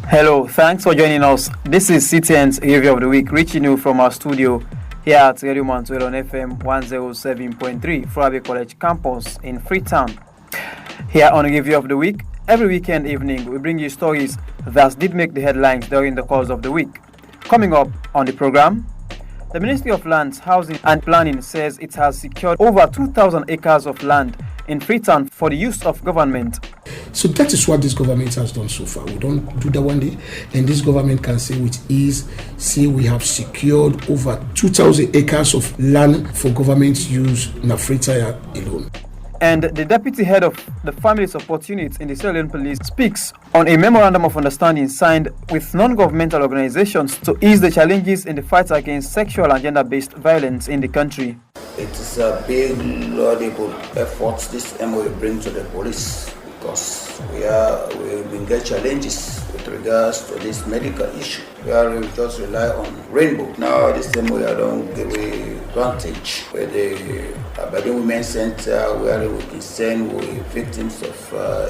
Hello, thanks for joining us. This is CTN's Review of the Week, reaching you from our studio here at Radio Mantuel on FM 107.3, Furabe College campus in Freetown. Here on Review of the Week, every weekend evening we bring you stories that did make the headlines during the course of the week. Coming up on the program, the Ministry of Lands, Housing and Planning says it has secured over 2,000 acres of land in Freetown for the use of government. So that is what this government has done so far. We don't do that one day, and this government can say with ease, say we have secured over 2,000 acres of land for government use in Freetown alone. And the deputy head of the Family Support Unit in the Sierra Leone Police speaks on a memorandum of understanding signed with non-governmental organizations to ease the challenges in the fight against sexual and gender-based violence in the country. It is a big, laudable effort this MOU brings to the police, because we will get challenges with regards to this medical issue. We are just rely on Rainbow. Now this MOU don't give advantage with the Aberdeen Women's Center, where we can send victims of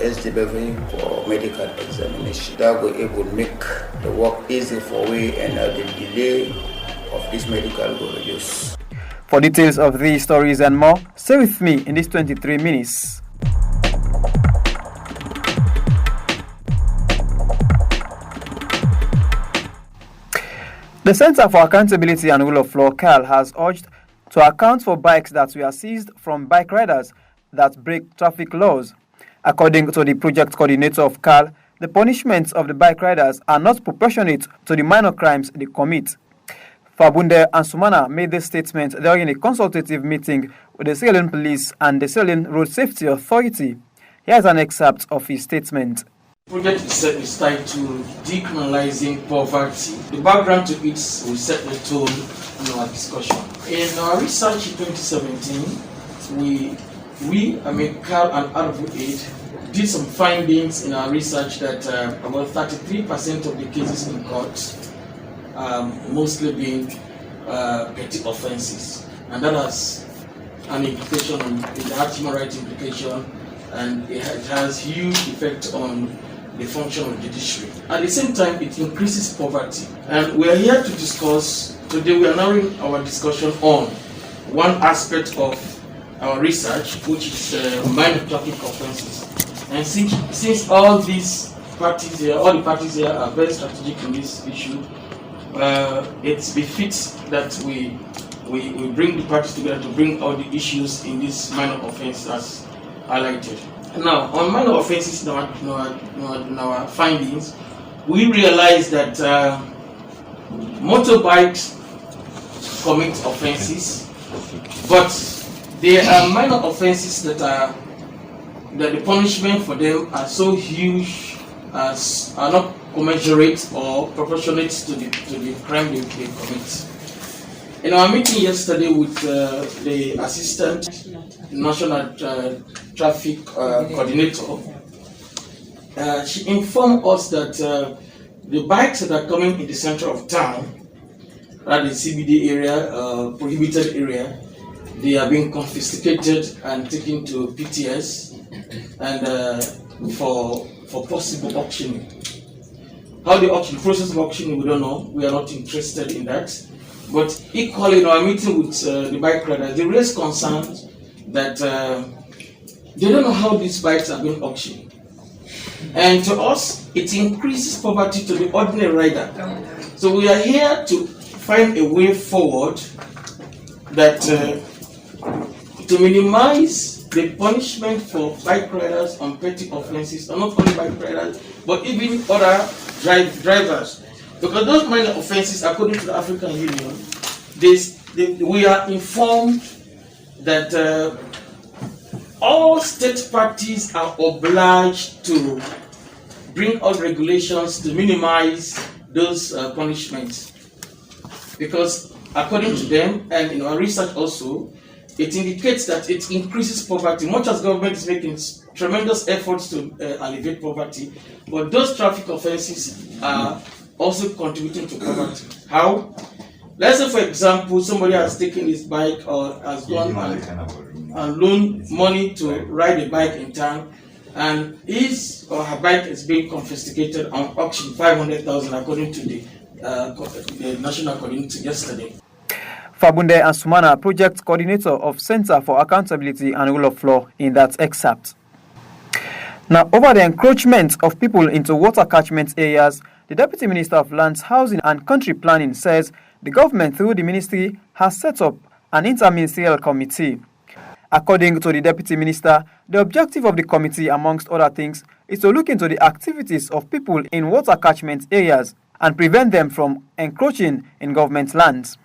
SDBV for medical examination. That will able to make the work easy for we, and the delay of this medical will reduce. For details of these stories and more, stay with me in these 23 minutes. The Center for Accountability and Rule of Law, CAL, has urged to account for bikes that were seized from bike riders that break traffic laws. According to the project coordinator of CAL, the punishments of the bike riders are not proportionate to the minor crimes they commit. Fabunde Ansumana made this statement during a consultative meeting with the Sierra Leone Police and the Sierra Leone Road Safety Authority. Here's an excerpt of his statement. The project itself is tied to decriminalizing poverty. The background to it will set the tone in our discussion. In our research in 2017, CAL and RFO8 did some findings in our research that about 33% of the cases in court mostly being petty offenses, and that has an implication on the human rights implication, and it has huge effect on the function of the judiciary. At the same time, it increases poverty, and we are here to discuss today. We are narrowing our discussion on one aspect of our research, which is minor traffic offenses. And since all the parties here are very strategic in this issue, it befits that we bring the parties together to bring all the issues in this minor offense as highlighted. Now, on minor offenses in our findings, we realize that motorbikes commit offenses, but there are minor offenses that the punishment for them are so huge as are not commensurate or proportionate to the crime they commit. In our meeting yesterday with the Assistant National Traffic Coordinator, she informed us that the bikes that are coming in the center of town, at the CBD area, prohibited area, they are being confiscated and taken to PTS and for possible auctioning. How the process of auctioning, we don't know. We are not interested in that. But equally, in our meeting with the bike riders, they raised concerns that they don't know how these bikes are being auctioned. And to us, it increases poverty to the ordinary rider. So we are here to find a way forward that to minimize the punishment for bike riders on petty offenses, and not only bike riders, but even other drivers. Because those minor offenses, according to the African Union, we are informed that all state parties are obliged to bring out regulations to minimize those punishments. Because according to them, and in our research also, it indicates that it increases poverty. Much as government is making tremendous efforts to alleviate poverty, but those traffic offenses are also contributing to poverty. How? Let's say, for example, somebody has taken his bike or has gone and loaned money to ride a bike in town, and his or her bike is being confiscated on auction, 500,000 according to the national coordinator yesterday. Fabunde Ansumana, project coordinator of Center for Accountability and Rule of Law, in that excerpt. Now, over the encroachment of people into water catchment areas, the Deputy Minister of Lands, Housing and Country Planning says the government, through the ministry, has set up an interministerial committee. According to the Deputy Minister, the objective of the committee, amongst other things, is to look into the activities of people in water catchment areas and prevent them from encroaching in government lands.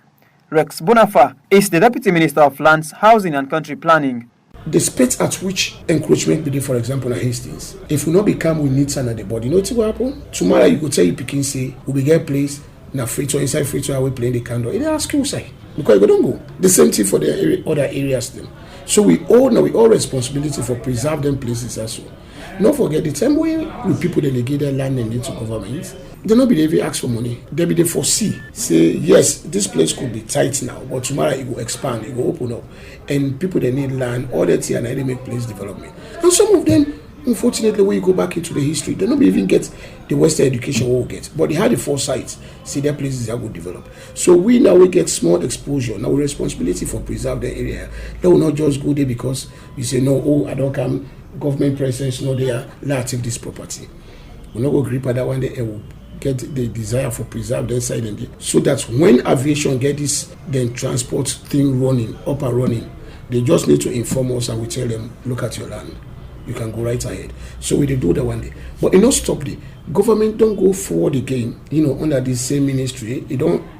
Rex Bonafa is the Deputy Minister of Lands, Housing and Country Planning. The speed at which encroachment be there, for example, at Hastings, if we not become we need and at the body, you know what will happen? Tomorrow you go tell you picking say we get place na free to inside free to we playing the candle. It ask you say because you don't go. The same thing for the other areas them. So we all responsibility for preserve them places as well. Don't forget the time when people delegate their land and into government, they not be they ask for money. They be they foresee. Say yes, this place could be tight now, but tomorrow it will expand, it will open up. And people they need land, all that here and they make place development. And some of them, unfortunately, when you go back into the history, they don't even get the Western education we will get. But they had the foresight, see their places that will develop. So we get small exposure. Now we responsibility for preserve the area. They will not just go there because we say no, I don't come, government presence, no there, let's take this property. We'll not go grip at that one, they will get the desire for preserve their side and so that when aviation get this then transport thing running, up and running, they just need to inform us and we tell them, look at your land. You can go right ahead. So we do that one day. But it don't stop there. Government don't go forward again, under the same ministry. It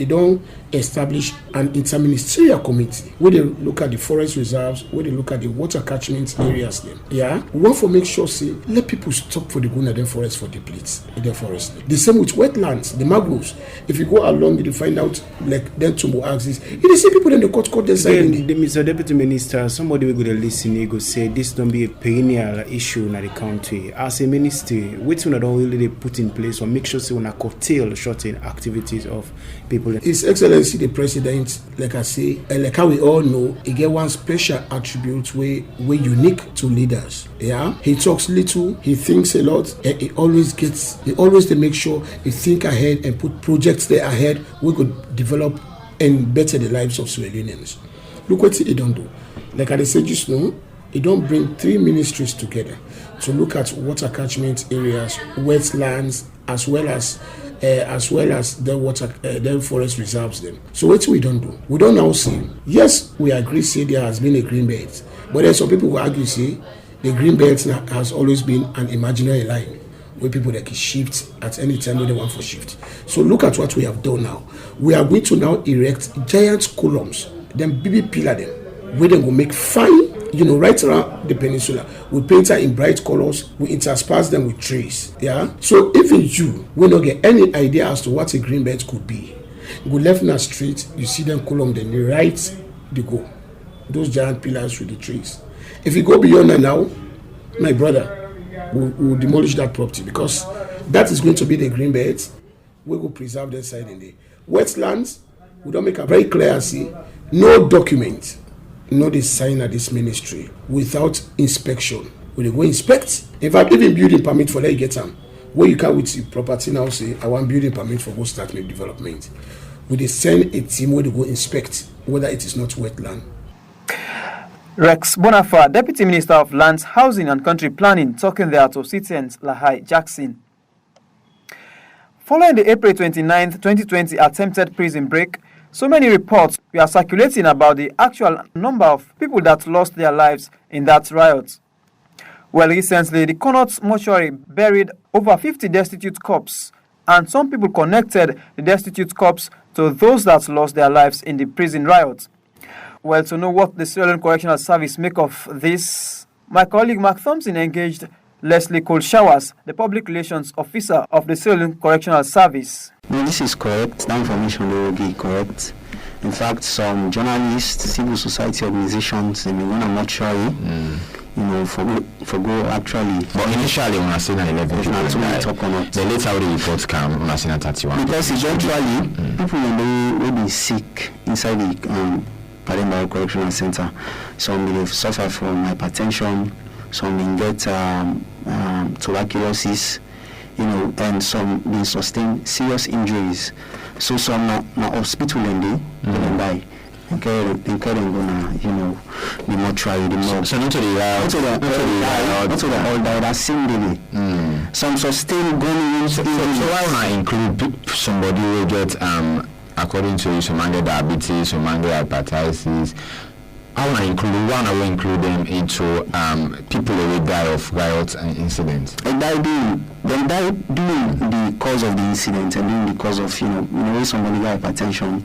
don't establish an interministerial committee where they look at the forest reserves, where they look at the water catchment areas then. Yeah. We want to make sure say let people stop for the going at them forest for depletes in their forest. The same with wetlands, the mangroves. If you go along, you find out like then Tumbo axis. You see people in the court their side. Mr. Deputy Minister, somebody will go to listen, he go say this don't be a perennial issue in the country. As a ministry, which one don't really put in place or make sure so when a curtail shorten activities of people. His Excellency the President, like I say, like how we all know, he get one special attribute way unique to leaders. Yeah, he talks little, he thinks a lot, and he always to make sure he think ahead and put projects there ahead we could develop and better the lives of Sierra Leoneans. Look what he don't do. Like I said just now, he don't bring 3 ministries together to look at water catchment areas, wetlands, as well as the water, the forest reserves them. So what we don't do? We don't now say, yes, we agree, say there has been a green belt, but then some people will argue, say, the green belt has always been an imaginary line where people that can shift at any time when they want for shift. So look at what we have done now. We are going to now erect giant columns, then BB pillar them, where they will make fine, right around the peninsula. We paint it in bright colors, we intersperse them with trees. Yeah. So even you will not get any idea as to what a green belt could be. Go left in the street, you see them column, then the right they go. Those giant pillars with the trees. If you go beyond that now, my brother, we'll demolish that property because that is going to be the green belt. We will preserve that side in the wetlands. We don't make a very clear see no document. No, they sign at this ministry without inspection. When they go inspect, in fact, even building permit for let get them. Where you can with your property now say, I want building permit for go start my development. Will they send a team where they go inspect whether it is not wetland? Rex Bonafa, Deputy Minister of Lands, Housing and Country Planning, talking there to Citizens Lahai Jackson. Following the April 29, 2020 attempted prison break, so many reports were circulating about the actual number of people that lost their lives in that riot. Well, recently, the Connaught mortuary buried over 50 destitute corpses, and some people connected the destitute corpses to those that lost their lives in the prison riot. Well, to know what the Sierra Leone Correctional Service make of this, my colleague Mark Thompson engaged Leslie Cole Showers, the Public Relations Officer of the Sierra Leone Correctional Service. No, this is correct. That information will be correct. In fact, some journalists, civil society organizations, they may want to mortuary, for go actually. But initially, when I seen 11 people died, the later the reports come when I seen 31. Because eventually, people will be sick inside the Pademba Correctional Center. Some will suffer from hypertension. some been get tuberculosis, and some been sustain serious injuries. So some na hospital and they die. Okay, then gonna, the mortuary, the morgue. So not to the all died that same day. Some sustain going so why would I include somebody who get according to you, some get diabetes, some get hepatitis? I will include them into people who will die of riots and incidents. They die during the cause of the incident and during the cause of when somebody got hypertension,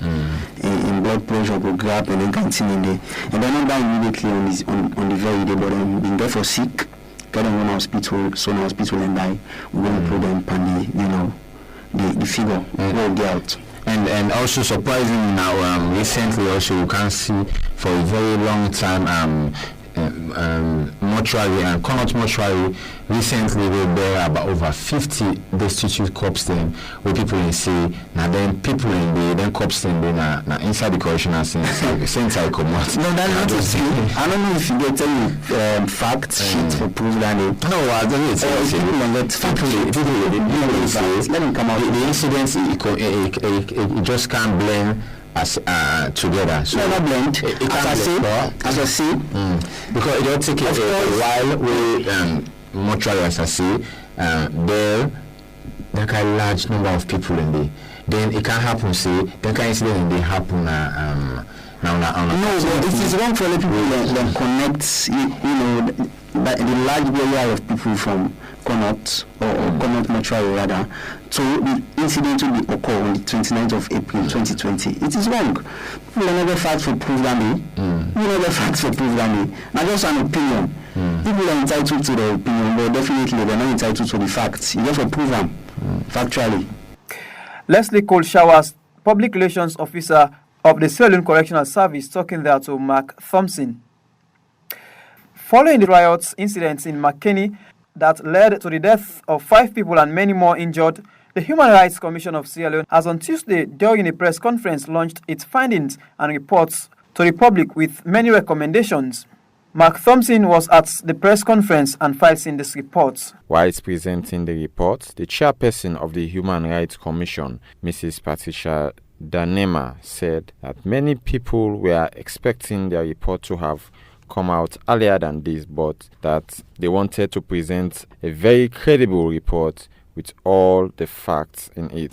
in blood pressure will grab and then continue there, and they're not die immediately on the very day, but being there for sick, get them in hospital, so in hospital and die. We're going to put them on the figure will get out. And also surprisingly now, recently also you can see for a very long time mortuary and Connaught mortuary recently we bear about over 50 destitute corpse then where people in say now then people in the then corpse then na inside the correctional center come out. No, that's not true. I don't know if you get any facts sheet for proof that no, I don't say let me come out. The incidents it just can't blend as together. So not blend. As I say, because it don't take a while we mortuary as I say there can a large number of people in there. Then it can happen say there can incident in they happen no, it is wrong for the people that connects the large area of people from Connaught or Connaught mortuary rather to the incident will occur on the 29th of April 2020. It is wrong. People are never facts for proof that day. You never facts for proof that day. Now just an opinion. People are entitled to their opinion, but definitely they're not entitled to the facts. You just prove them factually. Leslie Cole Showers, Public Relations Officer of the Sierra Leone Correctional Service, talking there to Mark Thompson. Following the riots incidents in McKinney that led to the death of 5 people and many more injured, the Human Rights Commission of Sierra Leone has on Tuesday, during a press conference, launched its findings and reports to the public with many recommendations. Mark Thompson was at the press conference and filed in this report. While presenting the report, the chairperson of the Human Rights Commission, Mrs. Patricia Danema, said that many people were expecting their report to have come out earlier than this, but that they wanted to present a very credible report with all the facts in it.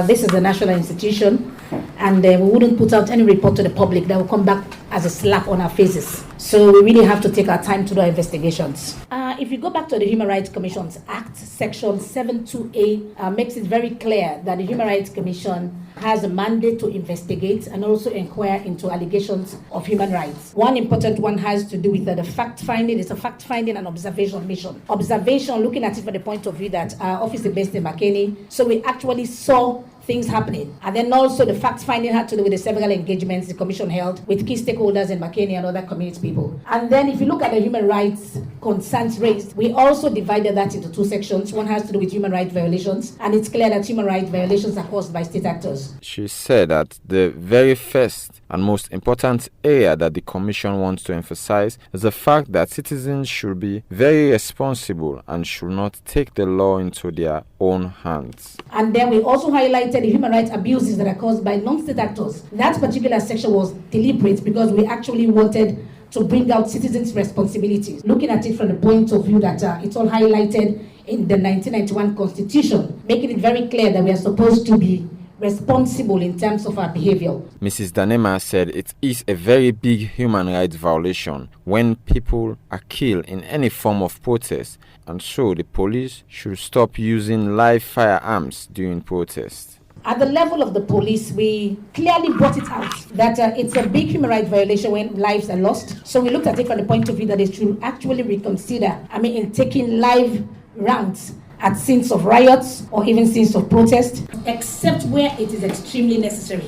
This is a national institution, and we wouldn't put out any report to the public that will come back as a slap on our faces. So we really have to take our time to do our investigations. If you go back to the Human Rights Commission's Act, Section 72A makes it very clear that the Human Rights Commission has a mandate to investigate and also inquire into allegations of human rights. One important one has to do with the fact-finding. It's a fact-finding and observation mission. Observation, looking at it from the point of view that our office is based in McKinney, so we actually saw things happening. And then also the fact-finding had to do with the several engagements the Commission held with key stakeholders in McKinney and other community people. And then if you look at the human rights concerns raised, we also divided that into 2 sections. One has to do with human rights violations, and it's clear that human rights violations are caused by state actors. She said that the very first and most important area that the Commission wants to emphasize is the fact that citizens should be very responsible and should not take the law into their own hands. And then we also highlighted the human rights abuses that are caused by non-state actors. That particular section was deliberate because we actually wanted to bring out citizens' responsibilities, looking at it from the point of view that it's all highlighted in the 1991 Constitution, making it very clear that we are supposed to be responsible in terms of our behavior. Mrs. Danema said it is a very big human rights violation when people are killed in any form of protest, and so the police should stop using live firearms during protests. At the level of the police, we clearly brought it out that it's a big human rights violation when lives are lost. So we looked at it from the point of view that they should actually reconsider, in taking live rounds at scenes of riots or even scenes of protest, except where it is extremely necessary.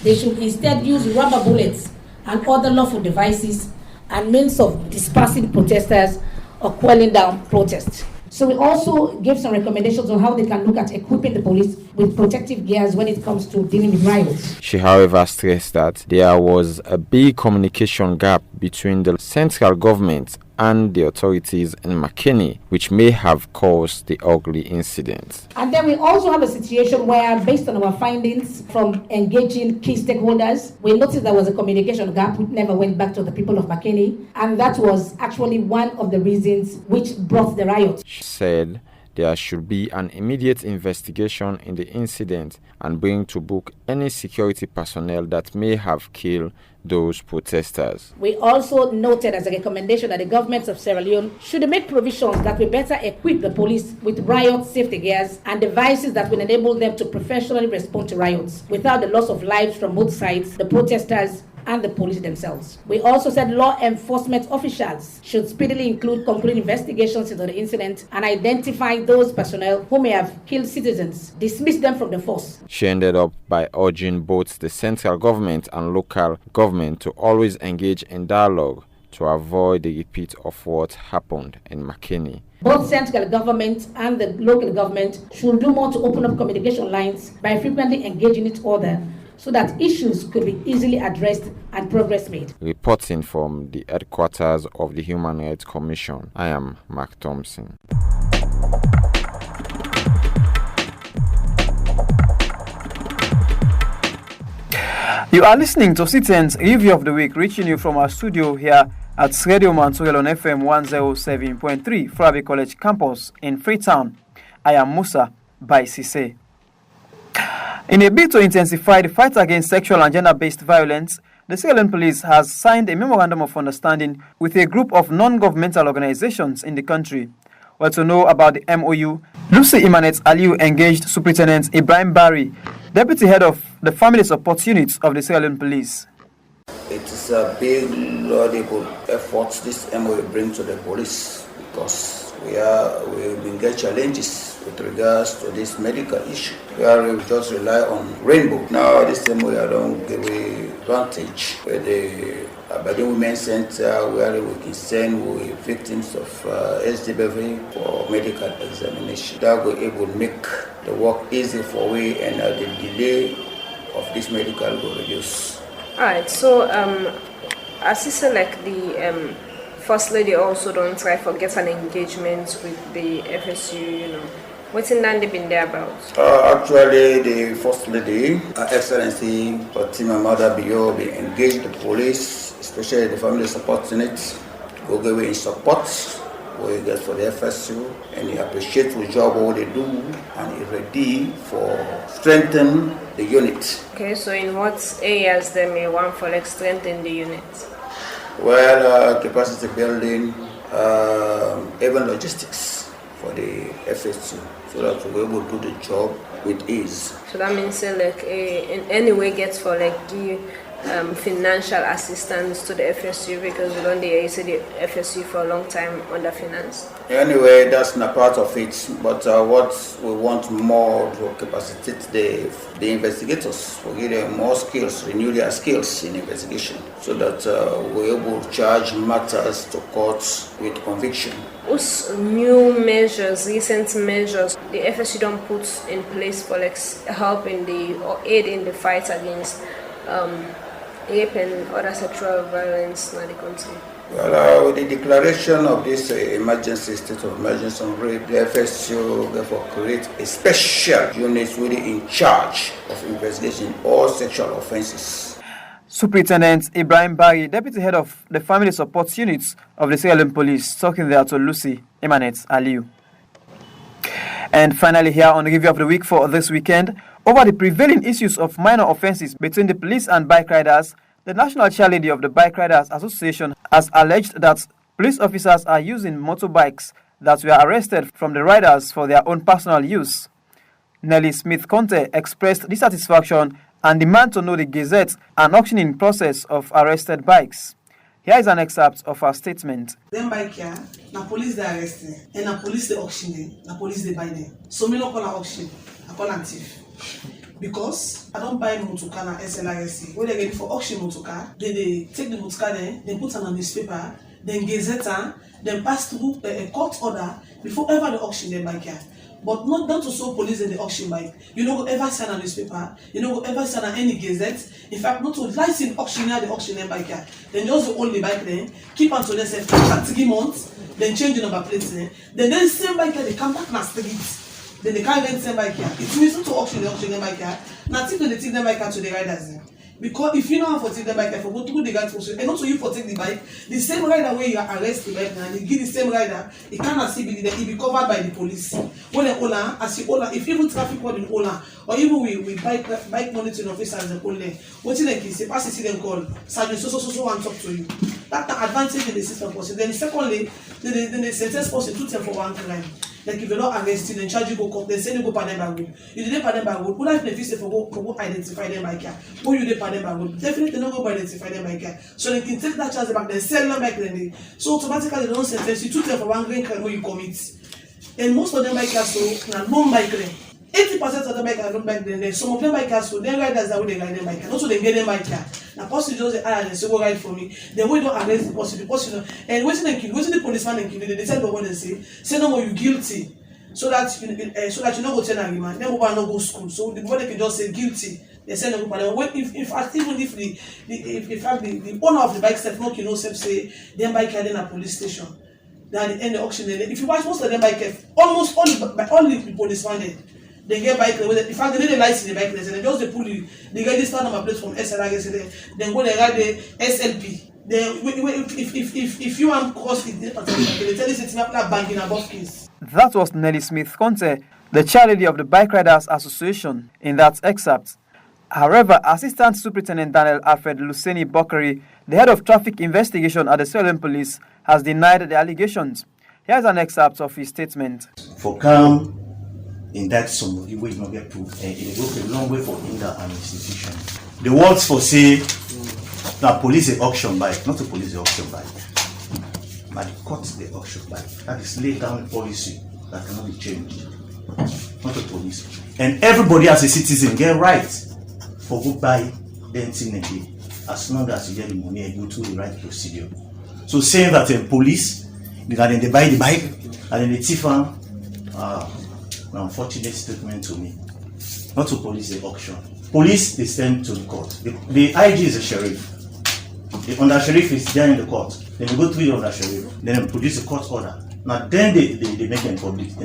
They should instead use rubber bullets and other lawful devices and means of dispersing protesters or quelling down protests. So we also gave some recommendations on how they can look at equipping the police with protective gears when it comes to dealing with riots. She, however, stressed that there was a big communication gap between the central government and the authorities in Makeni, which may have caused the ugly incident. And then we also have a situation where, based on our findings from engaging key stakeholders, we noticed there was a communication gap which never went back to the people of Makeni, and that was actually one of the reasons which brought the riot. She said there should be an immediate investigation in the incident and bring to book any security personnel that may have killed those protesters. We also noted as a recommendation that the governments of Sierra Leone should make provisions that will better equip the police with riot safety gears and devices that will enable them to professionally respond to riots without the loss of lives from both sides, the protesters and the police themselves. We also said law enforcement officials should speedily conclude investigations into the incident and identify those personnel who may have killed citizens, dismiss them from the force. She ended up by urging both the central government and local government to always engage in dialogue to avoid the repeat of what happened in Makeni. Both central government and the local government should do more to open up communication lines by frequently engaging each other so that issues could be easily addressed and progress made. Reporting from the headquarters of the Human Rights Commission, I am Mark Thompson. You are listening to Citizen's Review of the Week, reaching you from our studio here at Radio Mansourel on FM 107.3, Farabi College campus in Freetown. I am Musa Baisise. In a bid to intensify the fight against sexual and gender-based violence, the Sierra Leone Police has signed a memorandum of understanding with a group of non-governmental organizations in the country. Well, to know about the MOU, Lucy Imanet Aliu engaged Superintendent Ibrahim Barry, Deputy Head of the Family Support Unit of the Sierra Leone Police. It is a big, laudable effort this MOU brings to the police because we get challenges with regards to this medical issue. We just rely on Rainbow. Now this MOU don't give advantage with the Aberdeen Women's Center where we can send victims of SDBV for medical examination. That will able to make the work easy for we and the delay of this medical will reduce. Alright, so as you said, like the First Lady also don't try for get an engagement with the FSU, What's in that been there about? Actually, the First Lady, Her Excellency Fatima Mada Bio, engaged the police, especially the Family Support Unit, to go away in support what you get for the FSU, and he appreciates the job what they do, and he's ready for strengthen the unit. Okay, so in what areas they may want for like strengthen the unit? Well, capacity building, even logistics for the FSU, so that we're able to do the job with ease. So that means like in any way gets for like give financial assistance to the FSU because we don't see the FSU for a long time under finance. Anyway, that's not part of it, but what we want more to capacitate the investigators, we give them more skills, renew their skills in investigation, so that we're able to charge matters to courts with conviction. What's new measures, recent measures, the FSU don't put in place for like help in or aid in the fight against rape and other sexual violence in the country? Well, with the declaration of this emergency state of emergency on rape, the FSU therefore create a special unit really in charge of investigating all sexual offenses. Superintendent Ibrahim Barry, Deputy Head of the Family Support Units of the Sierra Leone Police, talking there to Lucy Imanet Aliu. And finally, here on the Review of the Week for this weekend, over the prevailing issues of minor offenses between the police and bike riders, the National Chairlady of the Bike Riders Association has alleged that police officers are using motorbikes that were arrested from the riders for their own personal use. Nelly Smith-Conte expressed dissatisfaction and demand to know the gazette and auctioning process of arrested bikes. Here is an excerpt of her statement. Them bike here, na police they arrest them, and na police they auction them, na police they buy them. So me no call an auction, I call an thief. Because I don't buy motorcar na SLRC. When they get it for auction motorcar, they take the motorcar there, they put it on newspaper, then gazette then pass through a court order before ever the auction their bike. But not to show police in the auction bike. You don't go ever sign a newspaper, you don't go ever sign any gazette. In fact, not to license auctioneer the auctioneer bike. Then just the only bike then, keep until they say 3 months, then change the number plates then same bike they come back na street. Then they can't rent same bike. It means not to auction the auctioneer bike. Now take they take the bike to the riders. Because if you know how to take the bike, for go through the guide for and also you for take the bike, the same rider where you arrest the bike and they give the same rider, it cannot see it be covered by the police. When they Ola, as you Ola, if even traffic call in Ola, or even with bike monitoring officers in Ola, what you like is say pass see them call, Sergeant so and talk to you. That's the advantage in the system person. Then secondly, then the sentence person 2 times for 1 crime. Like if you're not arrested, then charge you go court, then send you go pardon by wood. You didn't pardon by wood. Who like if you say for go identify them by car? Who you did pardon by wood? Definitely not go identify them by car. So they can take that chance back, then sell them back then. So automatically they don't sentence you 2 times for 1 crime when you commit. And most of them by car so now non-bike crime. 80% of them bike are not bike then. Some of them bike are so they riders that way they ride them bike. And also they get them bike car. Now person just say they say go ride for me. Then we don't arrest the person, and waiting the policeman and kill they tell the one and say no more you guilty. So that you know go tell a man, then we not go school. So the body can just say guilty. They say no go. When if the owner of the bike self not say them bike are in a police station. Then at the end of the auction, if you watch most of them bike, almost all the policemen they get bike. In fact, they need a license in the bike. They just they pull the register number plate from SLRS. Then go they write the SLP. Then if you want cross it, they tell you it's not banking above case. That was Nelly Smith Conte, the chairlady of the Bike Riders Association, in that excerpt. However, Assistant Superintendent Daniel Alfred Luseni Bokari, the head of traffic investigation at the Sierra Leone Police, has denied the allegations. Here's an excerpt of his statement. For calm, indict somebody who is not get proof, and it goes a long way for hinder an institution. The words for say, now police the auction bike, not to police the auction bike. But the court the auction bike. That is laid down policy that cannot be changed. Not the police. And everybody as a citizen get right for go buy anything again, as long as you get the money and go through the right procedure. So saying that police, then they buy the bike and then they thief an unfortunate statement to me. Not to police the auction. Police they send to the court. The IG is a sheriff. The under sheriff is there in the court. Then they go through the under sheriff. Then they produce a court order. Now then they make them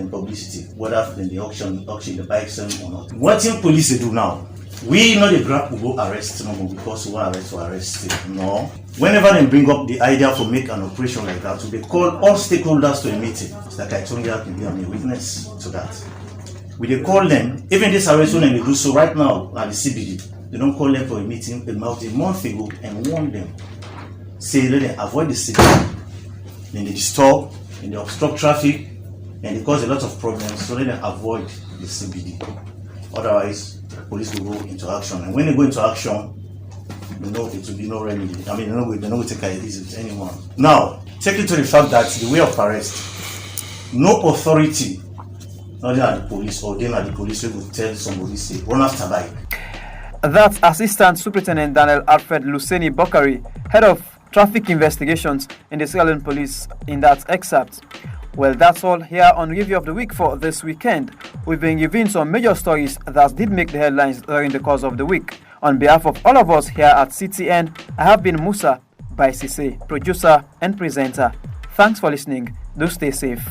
publicity, whether then the auction the bike sell or not. What thing police they do now? We know the grab will go arrest no more because we want arrest for arrest. No. Whenever they bring up the idea for make an operation like that, they call all stakeholders to a meeting. It's like I told you, I can be a witness to that. We they call them, even this arrest when they do so right now at the CBD, they don't call them for a meeting about a month ago and warn them. Say let them avoid the CBD. Then they disturb and they obstruct traffic and they cause a lot of problems, so let them avoid the CBD. Otherwise, the police will go into action. And when they go into action, they know it will be no remedy. I mean, they know we take it easy with anyone. Now, take it to the fact that the way of arrest, no authority, not at the police or then at the police, will tell somebody, say, run after bike. That's Assistant Superintendent Daniel Alfred Luseni Bokari, head of traffic investigations in the Sierra Leone Police, in that excerpt. Well, that's all here on Review of the Week for this weekend. We've been giving some major stories that did make the headlines during the course of the week. On behalf of all of us here at CTN, I have been Musa by Sise, producer and presenter. Thanks for listening. Do stay safe.